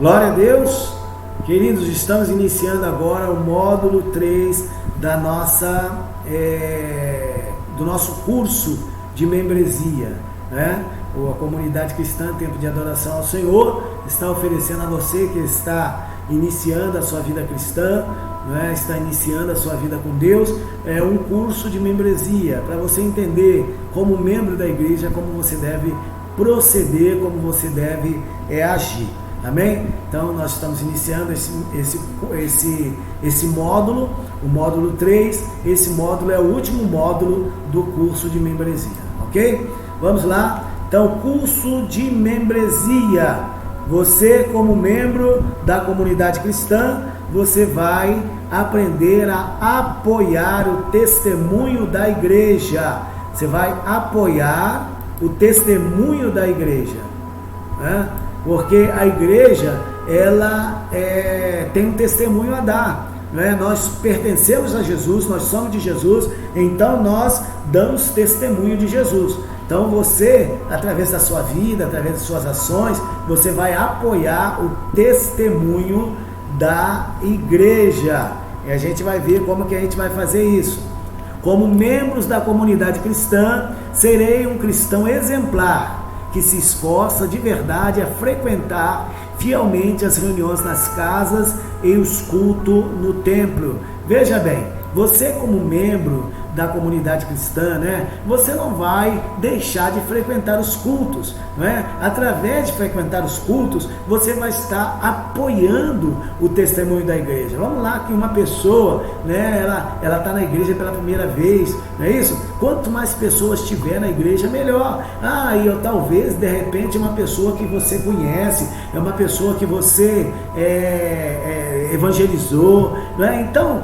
Glória a Deus. Queridos, estamos iniciando agora o módulo 3 do nosso curso de membresia, né? A Comunidade Cristã Tempo de Adoração ao Senhor está oferecendo a você que está iniciando a sua vida cristã, né? Está iniciando a sua vida com Deus, um curso de membresia, para você entender como membro da igreja, como você deve proceder, como você deve agir. Amém? Então nós estamos iniciando esse módulo, o módulo 3. Esse módulo é o último módulo do curso de membresia, ok? Vamos lá. Então, curso de membresia. Você, como membro da comunidade cristã, você vai aprender a apoiar o testemunho da igreja. Você vai apoiar o testemunho da igreja, né? Porque a igreja, ela tem um testemunho a dar, né? Nós pertencemos a Jesus, nós somos de Jesus, então nós damos testemunho de Jesus. Então você, através da sua vida, através das suas ações, você vai apoiar o testemunho da igreja. E a gente vai ver como que a gente vai fazer isso. Como membros da comunidade cristã, serei um cristão exemplar, que se esforça de verdade a frequentar fielmente as reuniões nas casas e os cultos no templo. Veja bem, você como membro da comunidade cristã, né? Você não vai deixar de frequentar os cultos, né? Através de frequentar os cultos, você vai estar apoiando o testemunho da igreja. Vamos lá, que uma pessoa, né? Ela está na igreja pela primeira vez, não é isso? Quanto mais pessoas tiver na igreja, melhor. Talvez, de repente, uma pessoa que você conhece, é uma pessoa que você evangelizou, né? Então,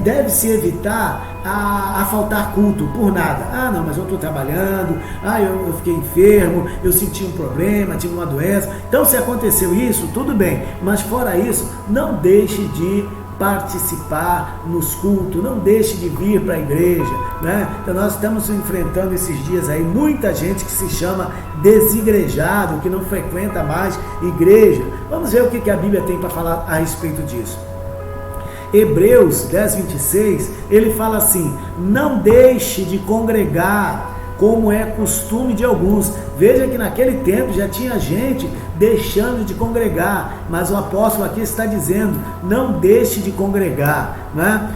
deve-se evitar a faltar culto por nada. Não, mas eu estou trabalhando, eu fiquei enfermo, eu senti um problema, tive uma doença. Então, se aconteceu isso, tudo bem, mas fora isso, não deixe de participar nos cultos, não deixe de vir para a igreja, né? Então nós estamos enfrentando esses dias aí muita gente que se chama desigrejado, que não frequenta mais igreja. Vamos ver o que a Bíblia tem para falar a respeito disso. Hebreus 10:26, ele fala assim: não deixe de congregar, como é costume de alguns. Veja que naquele tempo já tinha gente deixando de congregar, mas o apóstolo aqui está dizendo: não deixe de congregar, né?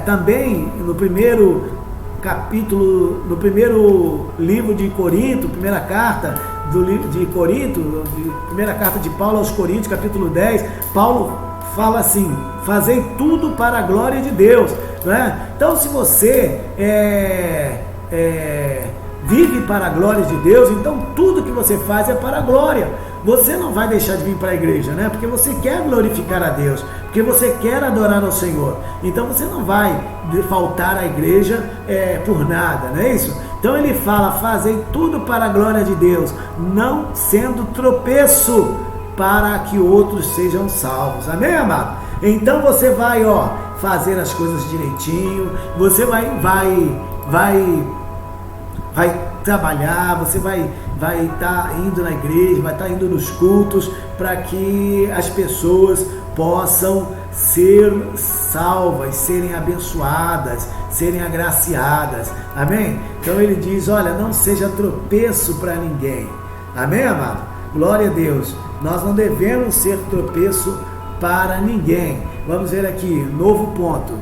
Também no primeiro capítulo, no primeiro livro de Corinto, primeira carta do livro de Corinto, primeira carta de Paulo aos Coríntios, capítulo 10, Paulo fala assim: fazei tudo para a glória de Deus, né? Então, se você vive para a glória de Deus, então tudo que você faz é para a glória. Você não vai deixar de vir para a igreja, né? Porque você quer glorificar a Deus, porque você quer adorar ao Senhor. Então você não vai faltar à igreja por nada, não é isso? Então ele fala: fazei tudo para a glória de Deus, não sendo tropeço para que outros sejam salvos. Amém, amado? Então você vai fazer as coisas direitinho, você vai trabalhar, você vai estar indo na igreja, vai estar indo nos cultos, para que as pessoas possam ser salvas, serem abençoadas, serem agraciadas. Amém? Então ele diz: olha, não seja tropeço para ninguém. Amém, amado? Glória a Deus. Nós não devemos ser tropeço para ninguém. Vamos ver aqui, novo ponto.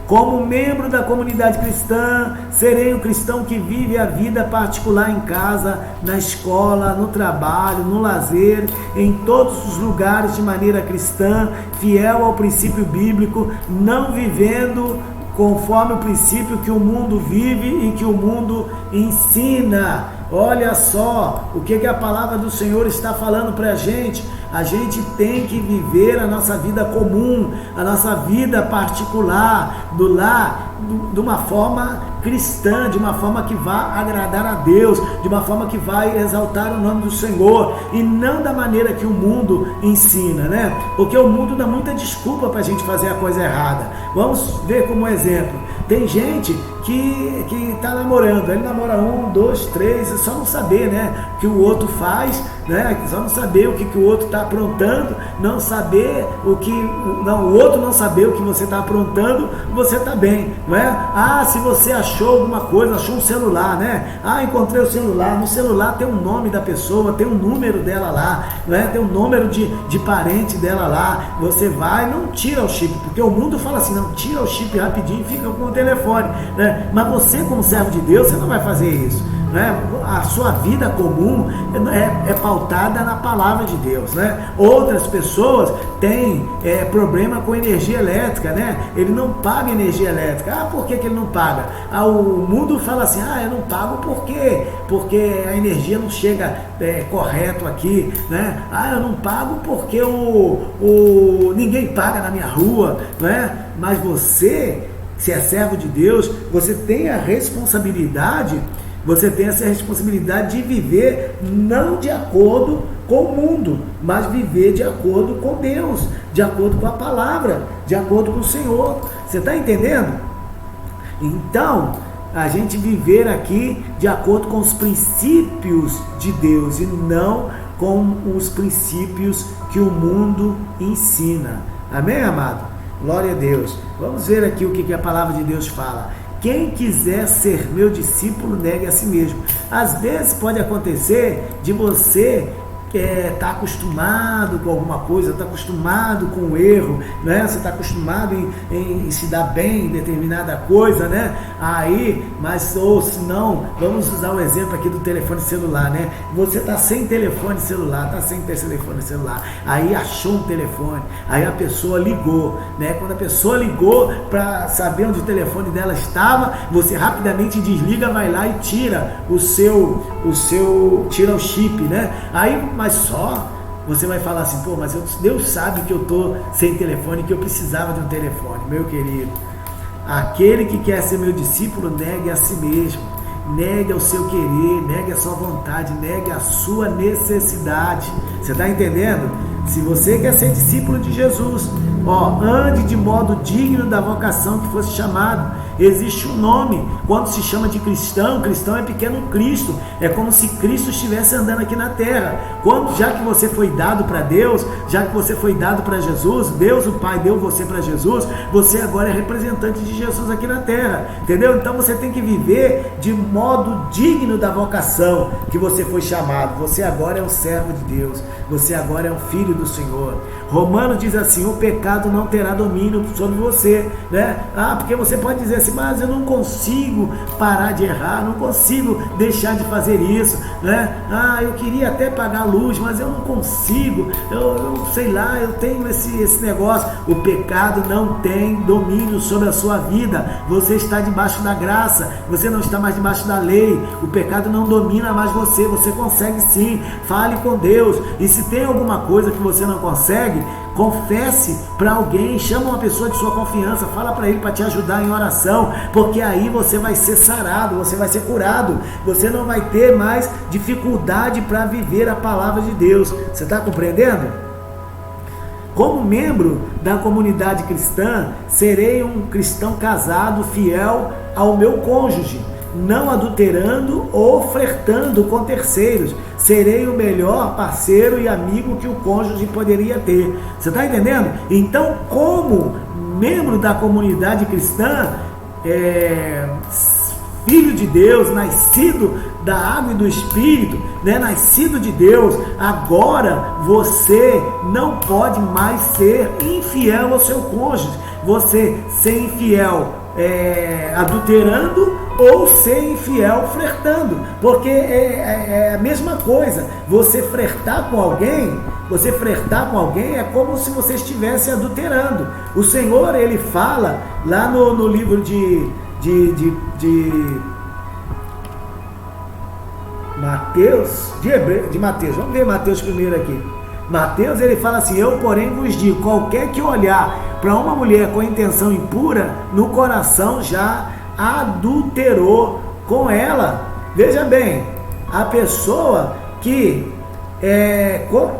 Como membro da comunidade cristã, serei o cristão que vive a vida particular em casa, na escola, no trabalho, no lazer, em todos os lugares de maneira cristã, fiel ao princípio bíblico, não vivendo conforme o princípio que o mundo vive e que o mundo ensina. Olha só o que a palavra do Senhor está falando para a gente. A gente tem que viver a nossa vida comum, a nossa vida particular, do lar, de uma forma cristã, de uma forma que vai agradar a Deus, de uma forma que vai exaltar o nome do Senhor, e não da maneira que o mundo ensina, né? Porque o mundo dá muita desculpa para a gente fazer a coisa errada. Vamos ver como exemplo. Tem gente que está namorando, ele namora 1, 2, 3, é só não saber, né, que o outro faz, né? Só não saber o que o outro está aprontando, não saber o outro não saber o que você está aprontando, você está bem, não é? Se você achou alguma coisa, achou um celular, né? Encontrei o celular, no celular tem um nome da pessoa, tem um número dela lá, né? Tem um número de parente dela lá, você vai, não tira o chip, porque o mundo fala assim, não, tira o chip rapidinho e fica com o telefone, né? Mas você, como servo de Deus, você não vai fazer isso, né? A sua vida comum é pautada na palavra de Deus, né? Outras pessoas têm problema com energia elétrica, né? Ele não paga energia elétrica. Por que ele não paga? O mundo fala assim, eu não pago por quê? Porque a energia não chega correto aqui, né? Eu não pago porque ninguém paga na minha rua, né? Mas você, se é servo de Deus, você tem a responsabilidade, essa responsabilidade de viver não de acordo com o mundo, mas viver de acordo com Deus, de acordo com a palavra, de acordo com o Senhor. Você está entendendo? Então, a gente viver aqui de acordo com os princípios de Deus e não com os princípios que o mundo ensina. Amém, amado? Glória a Deus. Vamos ver aqui o que a palavra de Deus fala. Quem quiser ser meu discípulo, negue a si mesmo. Às vezes pode acontecer de você está acostumado com alguma coisa, está acostumado com o erro, né? Você está acostumado em se dar bem em determinada coisa, né? Ou se não, vamos usar o exemplo aqui do telefone celular, né? Você está sem telefone celular, aí achou um telefone, aí a pessoa ligou, né? Quando a pessoa ligou para saber onde o telefone dela estava, você rapidamente desliga, vai lá e tira tira o chip, né? Mas só você vai falar assim, mas Deus sabe que eu estou sem telefone, que eu precisava de um telefone. Meu querido, aquele que quer ser meu discípulo, negue a si mesmo, negue o seu querer, negue a sua vontade, negue a sua necessidade. Você está entendendo? Se você quer ser discípulo de Jesus, ande de modo digno da vocação que fosse chamado. Existe um nome, quando se chama de cristão é pequeno Cristo, é como se Cristo estivesse andando aqui na terra. Já que você foi dado para Deus, já que você foi dado para Jesus, Deus o Pai deu você para Jesus, você agora é representante de Jesus aqui na terra, entendeu? Então você tem que viver de modo digno da vocação que você foi chamado. Você agora é um servo de Deus, você agora é um filho do Senhor. Romanos diz assim, o pecado não terá domínio sobre você, né? Porque você pode dizer assim, mas eu não consigo parar de errar, não consigo deixar de fazer isso, né? Eu queria até pagar a luz, mas eu não consigo, eu sei lá, eu tenho esse negócio. O pecado não tem domínio sobre a sua vida, você está debaixo da graça, você não está mais debaixo da lei, o pecado não domina mais você consegue sim. Fale com Deus, e se tem alguma coisa que você não consegue, confesse para alguém, chama uma pessoa de sua confiança, fala para ele para te ajudar em oração, porque aí você vai ser sarado, você vai ser curado, você não vai ter mais dificuldade para viver a palavra de Deus. Você está compreendendo? Como membro da comunidade cristã, serei um cristão casado, fiel ao meu cônjuge, não adulterando ou flertando com terceiros. Serei o melhor parceiro e amigo que o cônjuge poderia ter. Você está entendendo? Então, como membro da comunidade cristã, filho de Deus, nascido da água e do Espírito, né? Nascido de Deus, agora você não pode mais ser infiel ao seu cônjuge. Você ser infiel adulterando ou ser infiel flertando, porque é a mesma coisa. Você flertar com alguém é como se você estivesse adulterando. O Senhor, ele fala lá no livro de Mateus, vamos ver Mateus primeiro aqui. Mateus, ele fala assim, eu porém vos digo, qualquer que olhar para uma mulher com intenção impura, no coração já adulterou com ela. Veja bem, a pessoa que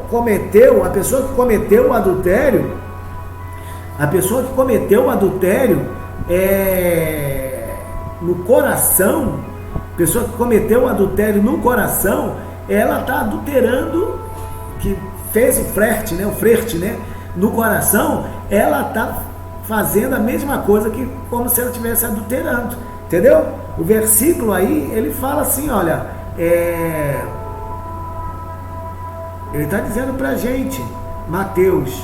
cometeu o adultério, no coração, pessoa que cometeu o adultério no coração, ela está adulterando, que fez o flerte, né, no coração, ela está fazendo a mesma coisa que como se ela estivesse adulterando, entendeu? O versículo aí, ele fala assim, olha, ele está dizendo pra gente, Mateus,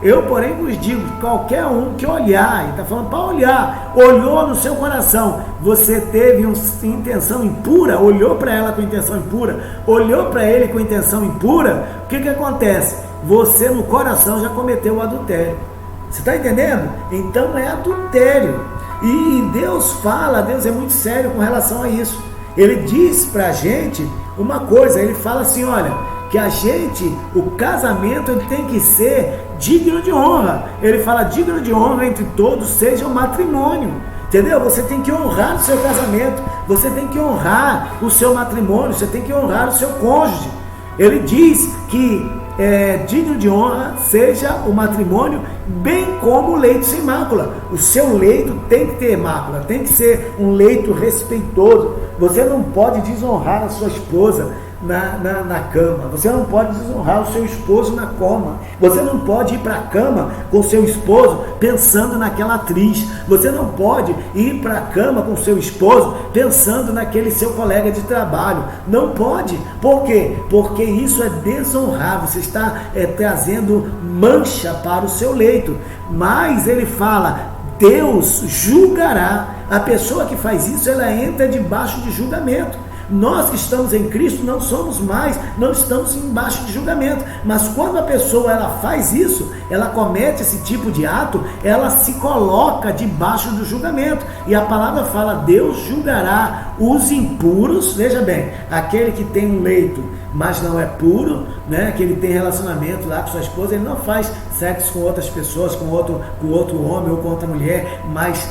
eu porém vos digo, qualquer um que olhar, ele está falando para olhar, olhou no seu coração, você teve uma intenção impura, olhou para ela com intenção impura, olhou para ele com intenção impura, o que acontece? Você no coração já cometeu o adultério. Você está entendendo? Então é adultério. E Deus fala, Deus é muito sério com relação a isso. Ele diz pra gente uma coisa, ele fala assim, olha, que a gente, o casamento, ele tem que ser digno de honra. Ele fala, digno de honra entre todos seja o matrimônio. Entendeu? Você tem que honrar o seu casamento, você tem que honrar o seu matrimônio, você tem que honrar o seu cônjuge. Ele diz que digno de honra seja o matrimônio, bem como o leito sem mácula. O seu leito tem que ter mácula, tem que ser um leito respeitoso. Você não pode desonrar a sua esposa na cama, você não pode desonrar o seu esposo na cama, você não pode ir para a cama com o seu esposo pensando naquela atriz, você não pode ir para a cama com o seu esposo pensando naquele seu colega de trabalho, não pode. Por quê? Porque isso é desonrar, você está trazendo mancha para o seu leito. Mas ele fala, Deus julgará. A pessoa que faz isso, ela entra debaixo de julgamento. Nós que estamos em Cristo não estamos embaixo de julgamento, mas quando a pessoa ela faz isso, ela comete esse tipo de ato, ela se coloca debaixo do julgamento, e a palavra fala, Deus julgará os impuros. Veja bem, aquele que tem um leito, mas não é puro, né, que ele tem relacionamento lá com sua esposa, ele não faz sexo com outras pessoas, com outro homem ou com outra mulher, mas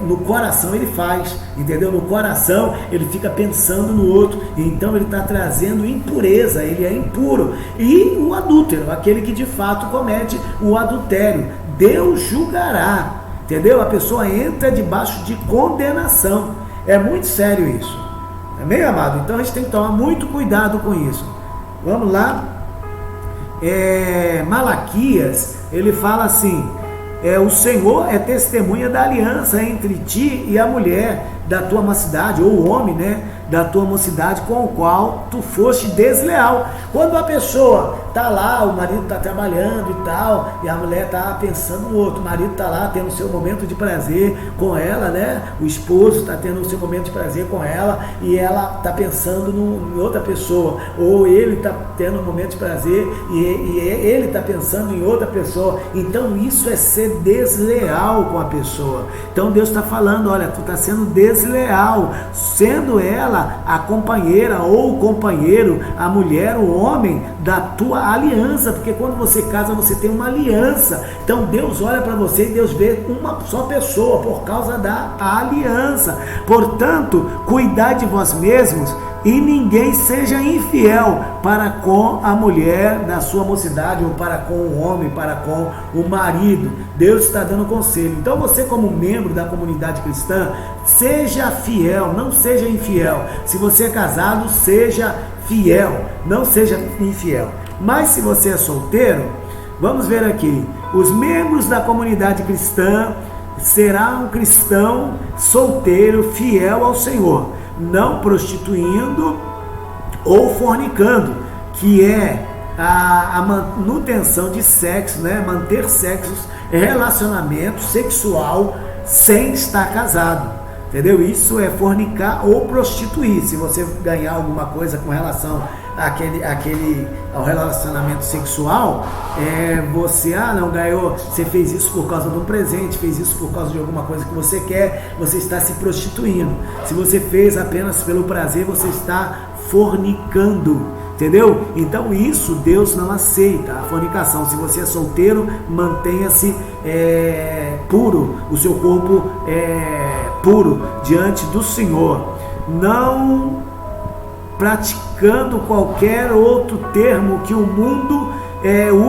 no coração ele faz, entendeu? No coração ele fica pensando no outro, então ele está trazendo impureza, ele é impuro. E o adúltero, aquele que de fato comete o adultério, Deus julgará, entendeu? A pessoa entra debaixo de condenação. É muito sério isso, amém, amado? Então a gente tem que tomar muito cuidado com isso. Vamos lá. Malaquias, ele fala assim, o Senhor é testemunha da aliança entre ti e a mulher da tua mocidade, ou o homem, né, da tua mocidade, com o qual tu foste desleal. Quando a pessoa está lá, o marido está trabalhando e tal, e a mulher está pensando no outro, o marido está lá tendo o seu momento de prazer com ela, né? O esposo está tendo o seu momento de prazer com ela, e ela está pensando em outra pessoa, ou ele está tendo um momento de prazer e ele está pensando em outra pessoa. Então isso é ser desleal com a pessoa. Então Deus está falando, olha, tu está sendo desleal, sendo ela a companheira ou o companheiro, a mulher, o homem da tua aliança, porque quando você casa você tem uma aliança. Então Deus olha para você e Deus vê uma só pessoa por causa da aliança. Portanto, cuidai de vós mesmos e ninguém seja infiel para com a mulher da sua mocidade, ou para com o homem, para com o marido. Deus está dando conselho. Então você, como membro da comunidade cristã, seja fiel, não seja infiel. Se você é casado, seja fiel, não seja infiel. Mas se você é solteiro, vamos ver aqui, os membros da comunidade cristã será um cristão solteiro, fiel ao Senhor, não prostituindo ou fornicando, que é a manutenção de sexo, né? Manter sexos, relacionamento sexual sem estar casado, entendeu? Isso é fornicar ou prostituir. Se você ganhar alguma coisa com relação ao relacionamento sexual, você não ganhou, você fez isso por causa de um presente, fez isso por causa de alguma coisa que você quer, você está se prostituindo. Se você fez apenas pelo prazer, você está fornicando, entendeu? Então isso Deus não aceita, a fornicação. Se você é solteiro, mantenha-se puro, o seu corpo puro diante do Senhor, não praticando qualquer outro termo que o mundo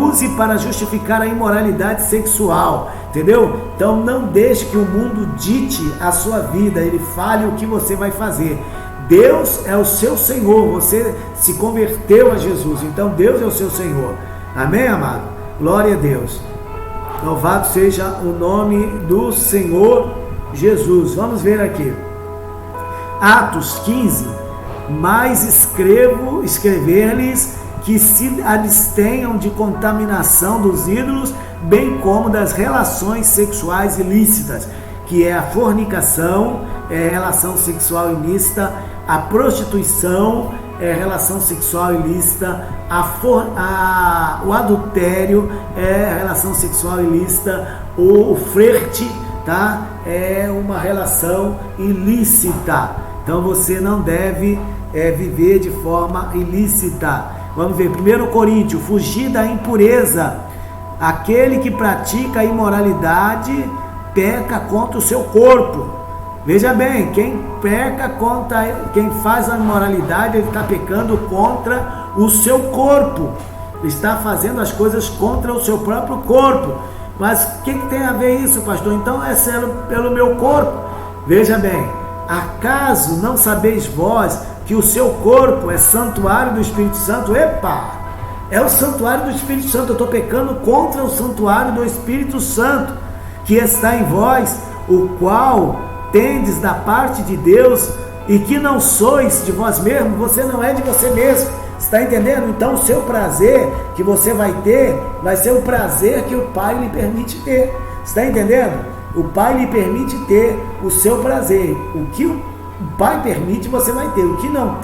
use para justificar a imoralidade sexual, entendeu? Então não deixe que o mundo dite a sua vida, ele fale o que você vai fazer. Deus é o seu Senhor, você se converteu a Jesus, então Deus é o seu Senhor. Amém, amado? Glória a Deus. Louvado seja o nome do Senhor Jesus. Vamos ver aqui. Atos 15. Mas escrever-lhes que se abstenham de contaminação dos ídolos, bem como das relações sexuais ilícitas, que é a fornicação, é relação sexual ilícita, a prostituição, é relação sexual ilícita, o adultério é relação sexual ilícita, o flerte, tá? É uma relação ilícita. Então você não deve viver de forma ilícita. Vamos ver, 1 Coríntios, fugir da impureza. Aquele que pratica a imoralidade peca contra o seu corpo. Veja bem, quem faz a imoralidade, ele está pecando contra o seu corpo. Ele está fazendo as coisas contra o seu próprio corpo. Mas o que tem a ver isso, pastor? Então é pelo meu corpo. Veja bem, acaso não sabeis vós que o seu corpo é santuário do Espírito Santo? Epa! É o santuário do Espírito Santo. Eu estou pecando contra o santuário do Espírito Santo, que está em vós, o qual tendes da parte de Deus, e que não sois de vós mesmos. Você não é de você mesmo. Está entendendo? Então o seu prazer que você vai ter, vai ser o prazer que o Pai lhe permite ter. Está entendendo? O Pai lhe permite ter o seu prazer. O que o Pai permite, você vai ter. O que não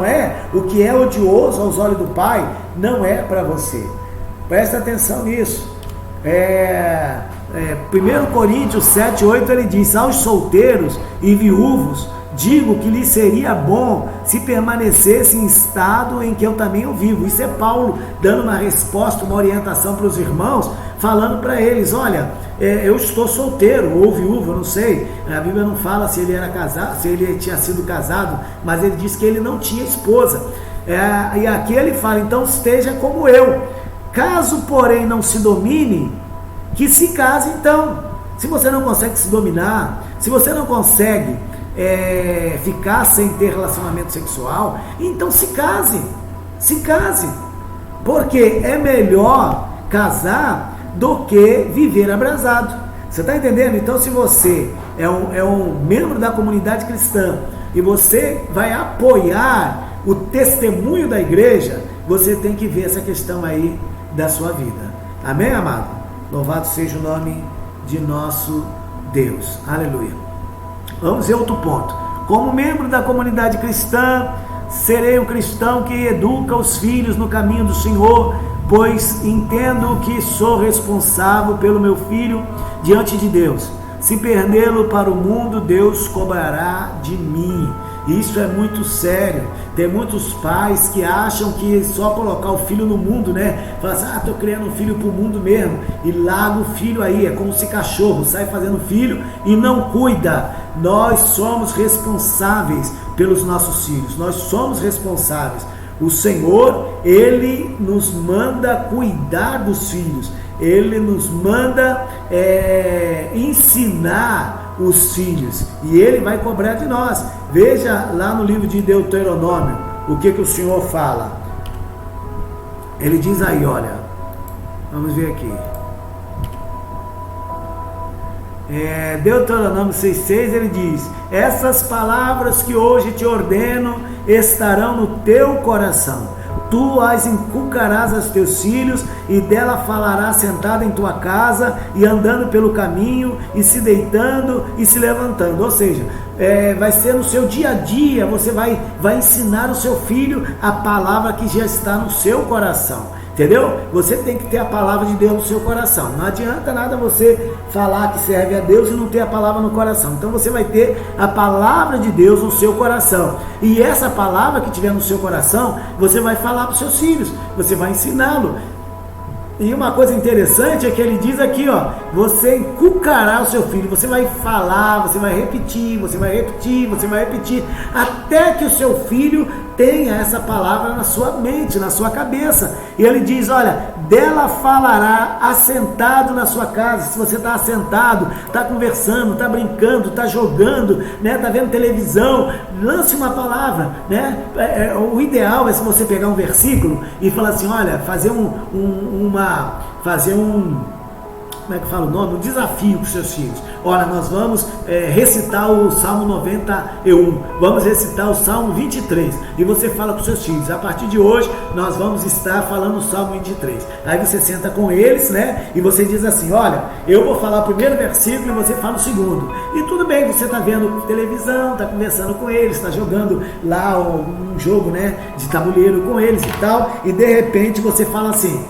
é, o que é odioso aos olhos do Pai, não é para você. Presta atenção nisso. 1 Coríntios 7:8, ele diz: aos solteiros e viúvos digo que lhe seria bom se permanecesse em estado em que eu também o vivo. Isso é Paulo dando uma resposta, uma orientação para os irmãos, falando para eles: olha, eu estou solteiro ou viúvo, eu não sei, a Bíblia não fala se ele era casado, se ele tinha sido casado, mas ele diz que ele não tinha esposa. E aqui ele fala: então esteja como eu. Caso porém não se domine, que se case então. Se você não consegue se dominar, se você não consegue ficar sem ter relacionamento sexual, então se case, porque é melhor casar do que viver abrasado. Você está entendendo? Então, se você é um membro da comunidade cristã e você vai apoiar o testemunho da igreja, você tem que ver essa questão aí da sua vida. Amém, amado? Louvado seja o nome de nosso Deus. Aleluia. Vamos ver outro ponto. Como membro da comunidade cristã, serei um cristão que educa os filhos no caminho do Senhor, pois entendo que sou responsável pelo meu filho diante de Deus. Se perdê-lo para o mundo, Deus cobrará de mim. Isso é muito sério. Tem muitos pais que acham que só colocar o filho no mundo, né? Fala assim: estou criando um filho para o mundo mesmo, e larga o filho aí. É como se cachorro sai fazendo filho e não cuida. Nós somos responsáveis pelos nossos filhos. Nós somos responsáveis. O Senhor, Ele nos manda cuidar dos filhos. Ele nos manda ensinar os filhos, e Ele vai cobrar de nós. Veja lá no livro de Deuteronômio o que o Senhor fala. Ele diz aí, olha, vamos ver aqui, Deuteronômio 6,6, ele diz: essas palavras que hoje te ordeno estarão no teu coração. Tu as inculcarás aos teus filhos, e dela falarás sentado em tua casa, e andando pelo caminho, e se deitando e se levantando. Ou seja, vai ser no seu dia a dia. Você vai ensinar o seu filho a palavra que já está no seu coração. Entendeu? Você tem que ter a palavra de Deus no seu coração. Não adianta nada você falar que serve a Deus e não ter a palavra no coração. Então você vai ter a palavra de Deus no seu coração. E essa palavra que tiver no seu coração, você vai falar para os seus filhos, você vai ensiná-lo. E uma coisa interessante é que ele diz aqui, ó, você inculcará o seu filho. Você vai falar, você vai repetir, você vai repetir, você vai repetir, até que o seu filho tenha essa palavra na sua mente, na sua cabeça. E ele diz, olha, dela falará assentado na sua casa. Se você está assentado, está conversando, está brincando, está jogando, né, está vendo televisão, lance uma palavra, né? O ideal é se você pegar um versículo e falar assim, olha, fazer como é que fala o nome? Um desafio com os seus filhos. Olha, nós vamos recitar o Salmo 91, vamos recitar o Salmo 23, e você fala com os seus filhos, a partir de hoje nós vamos estar falando o Salmo 23. Aí você senta com eles, né, e você diz assim, olha, eu vou falar o primeiro versículo e você fala o segundo. E tudo bem, você está vendo televisão, está conversando com eles, está jogando lá um jogo, né, de tabuleiro com eles e tal, e de repente você fala assim,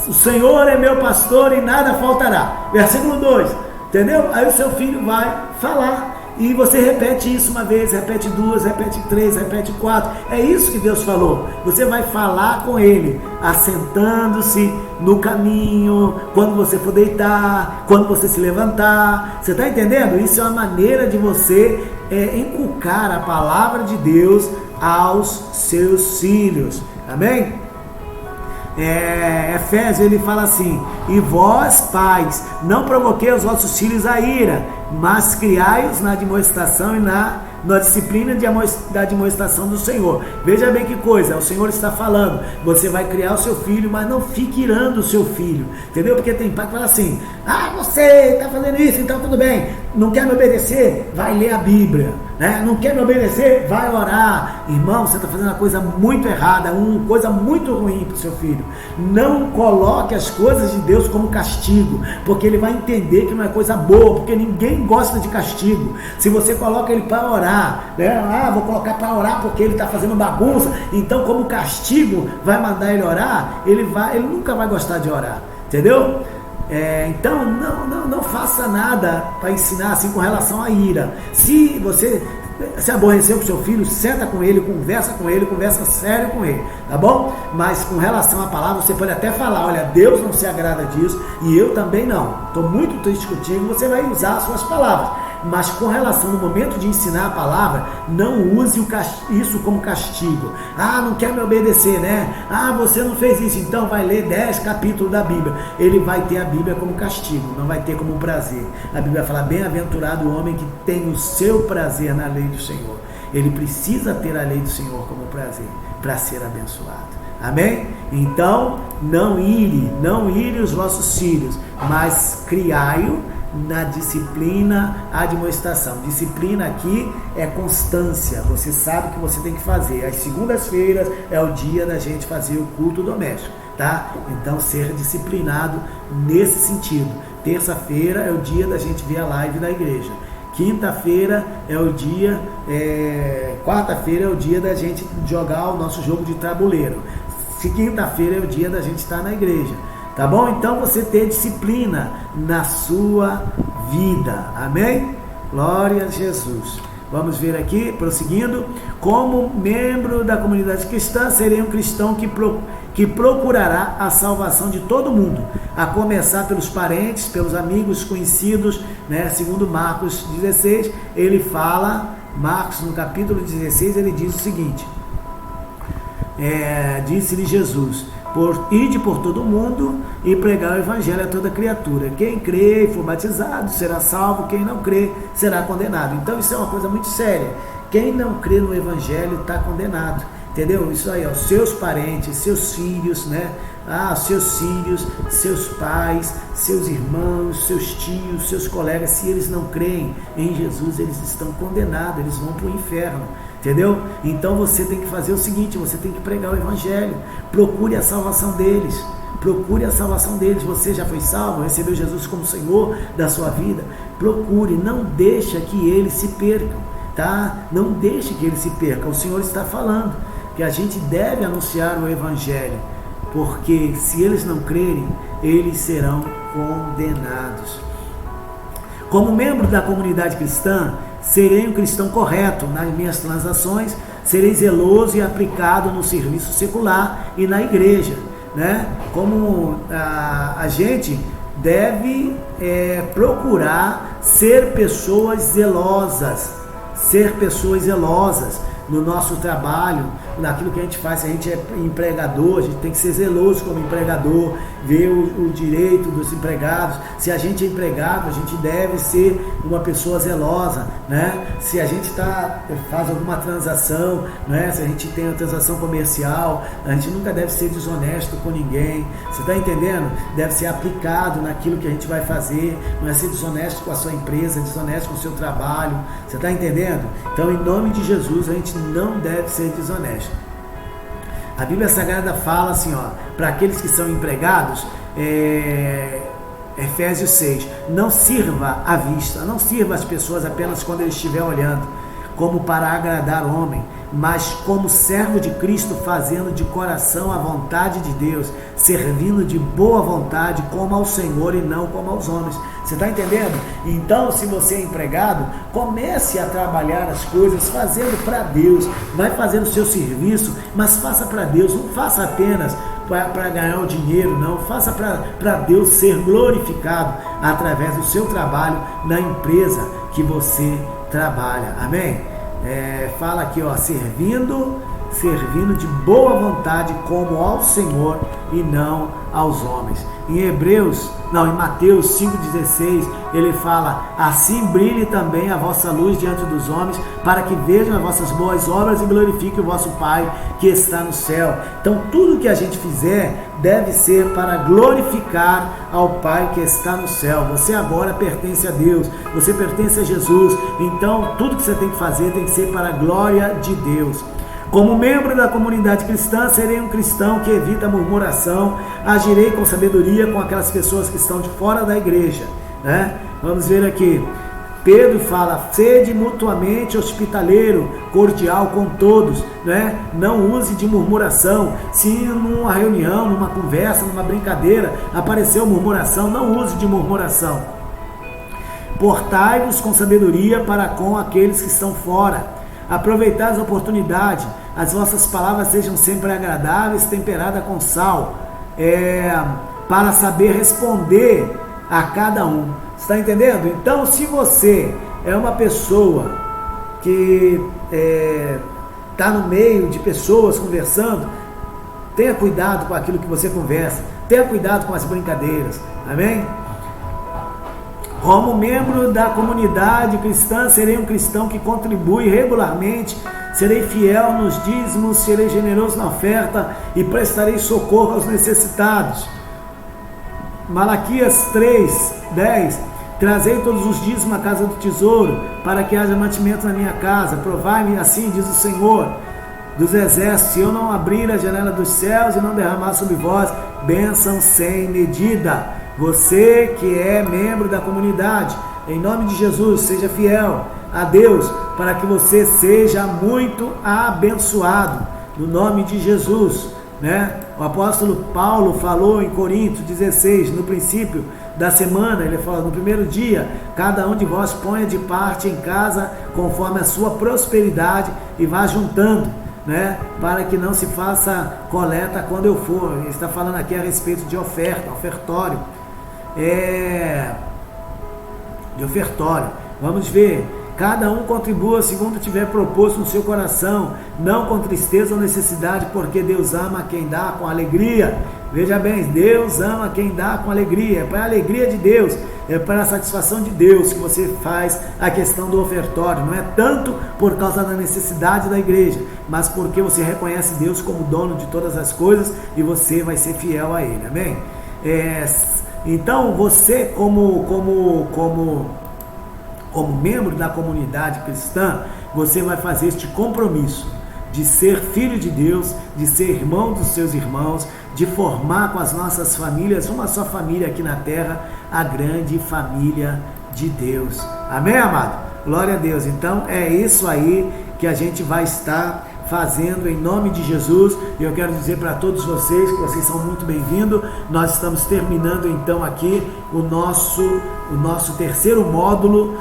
o Senhor é meu pastor e nada faltará. Versículo 2, entendeu? Aí o seu filho vai falar e você repete isso uma vez, repete duas, repete três, repete quatro. É isso que Deus falou. Você vai falar com ele, assentando-se no caminho, quando você for deitar, quando você se levantar. Você está entendendo? Isso é uma maneira de você inculcar a palavra de Deus aos seus filhos. Amém? Efésios, ele fala assim, e vós, pais, não provoquei os vossos filhos a ira, mas criai-os na admoestação e na disciplina da admoestação do Senhor. Veja bem que coisa, o Senhor está falando, você vai criar o seu filho, mas não fique irando o seu filho, entendeu? Porque tem pai que fala assim, você está fazendo isso, então tudo bem, não quer me obedecer? Vai ler a Bíblia, né? Não quer me obedecer? Vai orar. Irmão, você está fazendo uma coisa muito errada, uma coisa muito ruim para o seu filho. Não coloque as coisas de Deus como castigo, porque ele vai entender que não é coisa boa, porque ninguém gosta de castigo. Se você coloca ele para orar, né? Vou colocar para orar porque ele está fazendo bagunça, então como castigo vai mandar ele orar, ele nunca vai gostar de orar, entendeu? Então não faça nada para ensinar assim com relação à ira. Se você se aborreceu com seu filho, senta com ele, conversa sério com ele, tá bom? Mas com relação à palavra, você pode até falar, olha, Deus não se agrada disso e eu também não, estou muito triste contigo, você vai usar as suas palavras, mas com relação no momento de ensinar a palavra, não use isso como castigo. Não quer me obedecer, né? Você não fez isso, então vai ler 10 capítulos da Bíblia. Ele vai ter a Bíblia como castigo, não vai ter como prazer. A Bíblia fala, bem-aventurado o homem que tem o seu prazer na lei do Senhor. Ele precisa ter a lei do Senhor como prazer, para ser abençoado. Amém? Então, não ire os vossos filhos, mas criai-o na disciplina, admoestação. Disciplina aqui é constância, você sabe o que você tem que fazer. As segundas-feiras é o dia da gente fazer o culto doméstico, tá? Então ser disciplinado nesse sentido. Terça-feira é o dia da gente ver a live da igreja. Quinta-feira é o dia, quarta-feira é o dia da gente jogar o nosso jogo de tabuleiro. Quinta-feira é o dia da gente estar na igreja. Tá bom? Então você ter disciplina na sua vida. Amém? Glória a Jesus. Vamos ver aqui, prosseguindo. Como membro da comunidade cristã, serei um cristão que procurará a salvação de todo mundo, a começar pelos parentes, pelos amigos, conhecidos, né? Segundo Marcos 16, ele fala, Marcos no capítulo 16, ele diz o seguinte, disse-lhe Jesus, ide por todo mundo e pregar o evangelho a toda criatura. Quem crê e for batizado será salvo, quem não crê será condenado. Então isso é uma coisa muito séria. Quem não crê no evangelho está condenado, entendeu? Isso aí, seus parentes, seus filhos, né? Seus filhos, seus pais, seus irmãos, seus tios, seus colegas, se eles não creem em Jesus, eles estão condenados, eles vão para o inferno. Entendeu? Então você tem que fazer o seguinte, você tem que pregar o evangelho, procure a salvação deles, você já foi salvo, recebeu Jesus como Senhor da sua vida, procure, não deixa que eles se percam, tá? Não deixe que eles se percam, o Senhor está falando que a gente deve anunciar o evangelho, porque se eles não crerem, eles serão condenados. Como membro da comunidade cristã, serei um cristão correto nas minhas transações, serei zeloso e aplicado no serviço secular e na igreja, né? Como a gente deve procurar ser pessoas zelosas no nosso trabalho, naquilo que a gente faz. Se a gente é empregador, a gente tem que ser zeloso como empregador, ver o direito dos empregados. Se a gente é empregado, a gente deve ser uma pessoa zelosa, né? Se a gente faz alguma transação, né? Se a gente tem uma transação comercial, a gente nunca deve ser desonesto com ninguém. Você está entendendo? Deve ser aplicado naquilo que a gente vai fazer, não é ser desonesto com a sua empresa, desonesto com o seu trabalho. Você está entendendo? Então, em nome de Jesus, a gente não deve ser desonesto. A Bíblia Sagrada fala assim, para aqueles que são empregados, Efésios 6, não sirva à vista, não sirva as pessoas apenas quando ele estiver olhando, como para agradar o homem, mas como servo de Cristo, fazendo de coração a vontade de Deus, servindo de boa vontade, como ao Senhor e não como aos homens. Você está entendendo? Então, se você é empregado, comece a trabalhar as coisas fazendo para Deus, vai fazendo o seu serviço, mas faça para Deus, não faça apenas para ganhar o dinheiro, não, faça para Deus ser glorificado através do seu trabalho na empresa que você trabalha, amém? Fala aqui, servindo de boa vontade como ao Senhor e não aos homens. Em Mateus 5,16, ele fala, assim brilhe também a vossa luz diante dos homens, para que vejam as vossas boas obras e glorifiquem o vosso Pai que está no céu. Então tudo que a gente fizer deve ser para glorificar ao Pai que está no céu. Você agora pertence a Deus, você pertence a Jesus, então tudo que você tem que fazer tem que ser para a glória de Deus. Como membro da comunidade cristã, serei um cristão que evita a murmuração, agirei com sabedoria com aquelas pessoas que estão de fora da igreja, né? Vamos ver aqui, Pedro fala, sede mutuamente hospitaleiro, cordial com todos, né? Não use de murmuração. Se numa reunião, numa conversa, numa brincadeira, apareceu murmuração, não use de murmuração. Portai-vos com sabedoria para com aqueles que estão fora. Aproveitai as oportunidades, as vossas palavras sejam sempre agradáveis, temperadas com sal, para saber responder a cada um. Está entendendo? Então, se você é uma pessoa que está no meio de pessoas conversando, tenha cuidado com aquilo que você conversa, tenha cuidado com as brincadeiras, amém? Como membro da comunidade cristã, serei um cristão que contribui regularmente, serei fiel nos dízimos, serei generoso na oferta e prestarei socorro aos necessitados. Malaquias 3:10, trazei todos os dízimos à casa do tesouro, para que haja mantimento na minha casa. Provai-me assim, diz o Senhor dos exércitos, se eu não abrir a janela dos céus e não derramar sobre vós bênção sem medida. Você que é membro da comunidade, em nome de Jesus, seja fiel a Deus, para que você seja muito abençoado, no nome de Jesus, né? O apóstolo Paulo falou em Coríntios 16, no princípio da semana, ele falou, no primeiro dia, cada um de vós ponha de parte em casa, conforme a sua prosperidade, e vá juntando, né? Para que não se faça coleta quando eu for. Ele está falando aqui a respeito de oferta, ofertório. De ofertório. Vamos ver, cada um contribua segundo tiver proposto no seu coração, não com tristeza ou necessidade, porque Deus ama quem dá com alegria. Veja bem, Deus ama quem dá com alegria, é para a alegria de Deus, é para a satisfação de Deus que você faz a questão do ofertório. Não é tanto por causa da necessidade da igreja, mas porque você reconhece Deus como dono de todas as coisas e você vai ser fiel a Ele, amém? Então você como membro da comunidade cristã, você vai fazer este compromisso de ser filho de Deus, de ser irmão dos seus irmãos, de formar com as nossas famílias uma só família aqui na terra, a grande família de Deus. Amém, amado? Glória a Deus. Então é isso aí que a gente vai estar fazendo em nome de Jesus. E eu quero dizer para todos vocês que vocês são muito bem-vindos. Nós estamos terminando então aqui o nosso terceiro módulo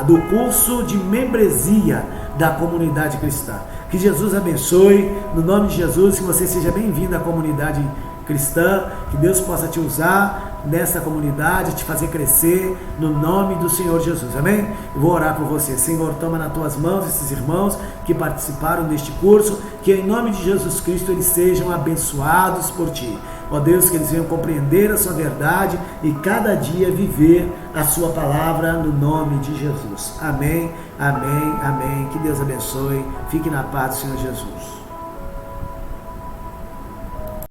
do curso de membresia da comunidade cristã. Que Jesus abençoe, no nome de Jesus, que você seja bem-vindo à comunidade cristã, que Deus possa te usar nessa comunidade, te fazer crescer, no nome do Senhor Jesus, amém? Eu vou orar por você. Senhor, toma nas tuas mãos esses irmãos que participaram deste curso, que em nome de Jesus Cristo eles sejam abençoados por ti. Ó Deus, que eles venham compreender a sua verdade e cada dia viver a sua palavra no nome de Jesus. Amém, amém, amém. Que Deus abençoe. Fique na paz do Senhor Jesus.